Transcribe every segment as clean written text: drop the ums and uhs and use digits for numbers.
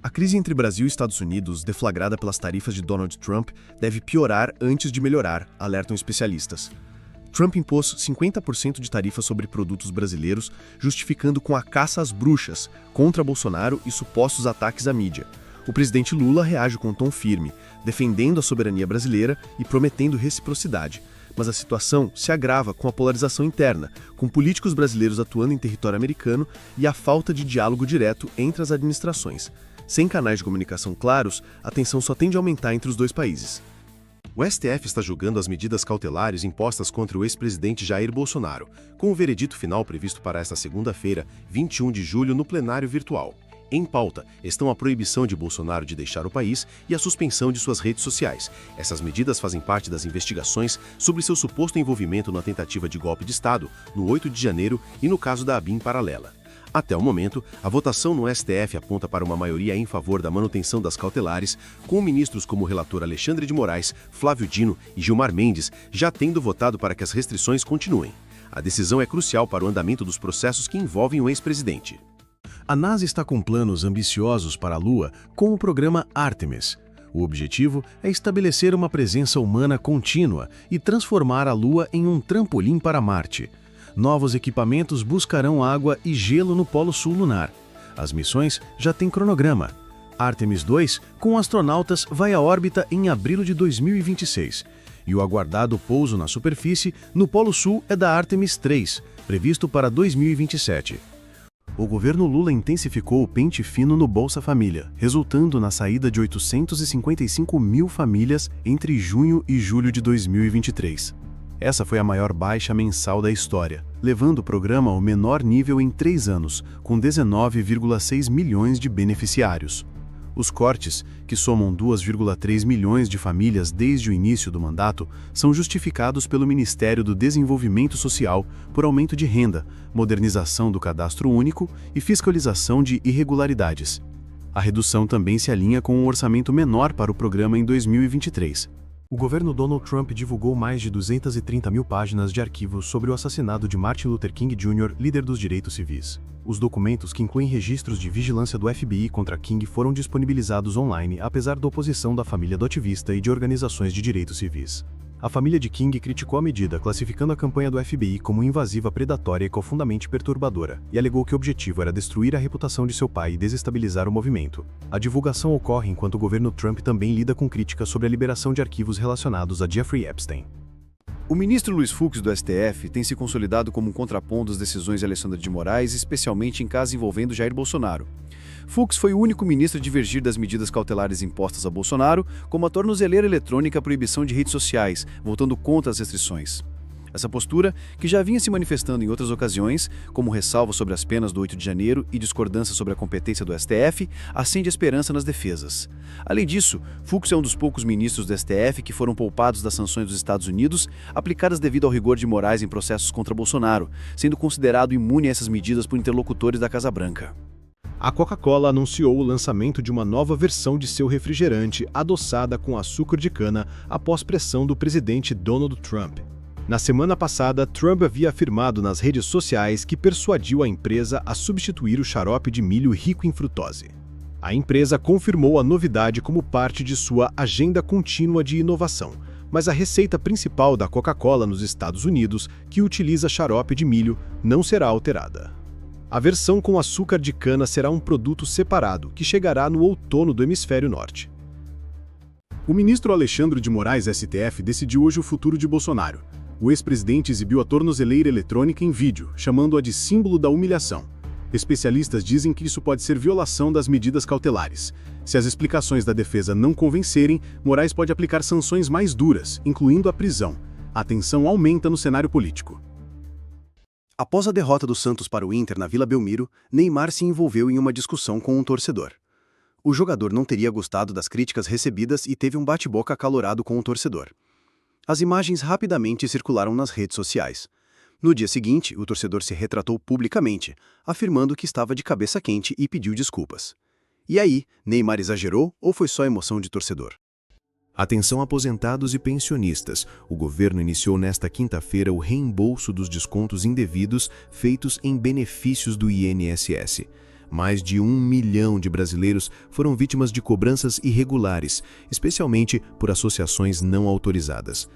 A crise entre Brasil e Estados Unidos, deflagrada pelas tarifas de Donald Trump, deve piorar antes de melhorar, alertam especialistas. Trump impôs 50% de tarifa sobre produtos brasileiros, justificando com a caça às bruxas contra Bolsonaro e supostos ataques à mídia. O presidente Lula reage com um tom firme, defendendo a soberania brasileira e prometendo reciprocidade. Mas a situação se agrava com a polarização interna, com políticos brasileiros atuando em território americano e a falta de diálogo direto entre as administrações. Sem canais de comunicação claros, a tensão só tende a aumentar entre os dois países. O STF está julgando as medidas cautelares impostas contra o ex-presidente Jair Bolsonaro, com o veredito final previsto para esta segunda-feira, 21 de julho, no plenário virtual. Em pauta estão a proibição de Bolsonaro de deixar o país e a suspensão de suas redes sociais. Essas medidas fazem parte das investigações sobre seu suposto envolvimento na tentativa de golpe de Estado, no 8 de janeiro e no caso da ABIN paralela. Até o momento, a votação no STF aponta para uma maioria em favor da manutenção das cautelares, com ministros como o relator Alexandre de Moraes, Flávio Dino e Gilmar Mendes já tendo votado para que as restrições continuem. A decisão é crucial para o andamento dos processos que envolvem o ex-presidente. A NASA está com planos ambiciosos para a Lua com o programa Artemis. O objetivo é estabelecer uma presença humana contínua e transformar a Lua em um trampolim para Marte. Novos equipamentos buscarão água e gelo no Polo Sul lunar. As missões já têm cronograma. Artemis 2, com astronautas, vai à órbita em abril de 2026. E o aguardado pouso na superfície no Polo Sul é da Artemis 3, previsto para 2027. O governo Lula intensificou o pente fino no Bolsa Família, resultando na saída de 855 mil famílias entre junho e julho de 2023. Essa foi a maior baixa mensal da história, levando o programa ao menor nível em 3 anos, com 19,6 milhões de beneficiários. Os cortes, que somam 2,3 milhões de famílias desde o início do mandato, são justificados pelo Ministério do Desenvolvimento Social por aumento de renda, modernização do cadastro único e fiscalização de irregularidades. A redução também se alinha com um orçamento menor para o programa em 2023. O governo Donald Trump divulgou mais de 230 mil páginas de arquivos sobre o assassinato de Martin Luther King Jr., líder dos direitos civis. Os documentos, que incluem registros de vigilância do FBI contra King, foram disponibilizados online, apesar da oposição da família do ativista e de organizações de direitos civis. A família de King criticou a medida, classificando a campanha do FBI como invasiva, predatória e profundamente perturbadora, e alegou que o objetivo era destruir a reputação de seu pai e desestabilizar o movimento. A divulgação ocorre enquanto o governo Trump também lida com críticas sobre a liberação de arquivos relacionados a Jeffrey Epstein. O ministro Luiz Fux do STF tem se consolidado como um contraponto às decisões de Alexandre de Moraes, especialmente em casos envolvendo Jair Bolsonaro. Fux foi o único ministro a divergir das medidas cautelares impostas a Bolsonaro, como a tornozeleira eletrônica e a proibição de redes sociais, votando contra as restrições. Essa postura, que já vinha se manifestando em outras ocasiões, como ressalva sobre as penas do 8 de janeiro e discordância sobre a competência do STF, acende esperança nas defesas. Além disso, Fux é um dos poucos ministros do STF que foram poupados das sanções dos Estados Unidos, aplicadas devido ao rigor de Moraes em processos contra Bolsonaro, sendo considerado imune a essas medidas por interlocutores da Casa Branca. A Coca-Cola anunciou o lançamento de uma nova versão de seu refrigerante adoçada com açúcar de cana após pressão do presidente Donald Trump. Na semana passada, Trump havia afirmado nas redes sociais que persuadiu a empresa a substituir o xarope de milho rico em frutose. A empresa confirmou a novidade como parte de sua agenda contínua de inovação, mas a receita principal da Coca-Cola nos Estados Unidos, que utiliza xarope de milho, não será alterada. A versão com açúcar de cana será um produto separado, que chegará no outono do hemisfério norte. O ministro Alexandre de Moraes, STF, decidiu hoje o futuro de Bolsonaro. O ex-presidente exibiu a tornozeleira eletrônica em vídeo, chamando-a de símbolo da humilhação. Especialistas dizem que isso pode ser violação das medidas cautelares. Se as explicações da defesa não convencerem, Moraes pode aplicar sanções mais duras, incluindo a prisão. A tensão aumenta no cenário político. Após a derrota do Santos para o Inter na Vila Belmiro, Neymar se envolveu em uma discussão com um torcedor. O jogador não teria gostado das críticas recebidas e teve um bate-boca acalorado com o torcedor. As imagens rapidamente circularam nas redes sociais. No dia seguinte, o torcedor se retratou publicamente, afirmando que estava de cabeça quente e pediu desculpas. E aí, Neymar exagerou ou foi só emoção de torcedor? Atenção aposentados e pensionistas. O governo iniciou nesta quinta-feira o reembolso dos descontos indevidos feitos em benefícios do INSS. Mais de 1 milhão de brasileiros foram vítimas de cobranças irregulares, especialmente por associações não autorizadas.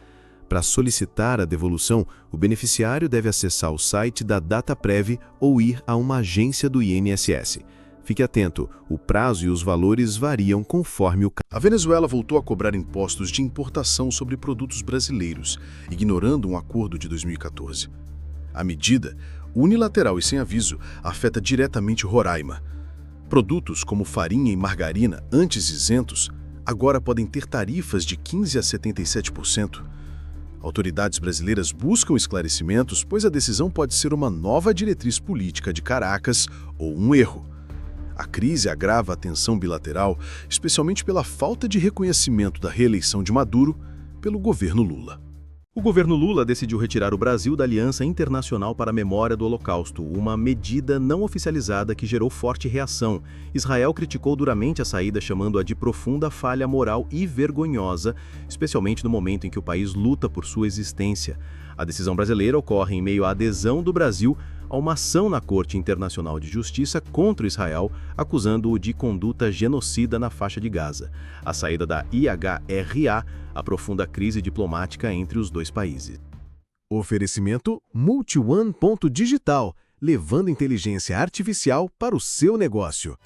Para solicitar a devolução, o beneficiário deve acessar o site da Dataprev ou ir a uma agência do INSS. Fique atento, o prazo e os valores variam conforme o caso. A Venezuela voltou a cobrar impostos de importação sobre produtos brasileiros, ignorando um acordo de 2014. A medida, unilateral e sem aviso, afeta diretamente Roraima. Produtos como farinha e margarina, antes isentos, agora podem ter tarifas de 15% a 77%. Autoridades brasileiras buscam esclarecimentos, pois a decisão pode ser uma nova diretriz política de Caracas ou um erro. A crise agrava a tensão bilateral, especialmente pela falta de reconhecimento da reeleição de Maduro pelo governo Lula. O governo Lula decidiu retirar o Brasil da Aliança Internacional para a Memória do Holocausto, uma medida não oficializada que gerou forte reação. Israel criticou duramente a saída, chamando-a de profunda falha moral e vergonhosa, especialmente no momento em que o país luta por sua existência. A decisão brasileira ocorre em meio à adesão do Brasil a uma ação na Corte Internacional de Justiça contra Israel, acusando-o de conduta genocida na faixa de Gaza. A saída da IHRA aprofunda a crise diplomática entre os dois países. Oferecimento MultiOne.digital, levando inteligência artificial para o seu negócio.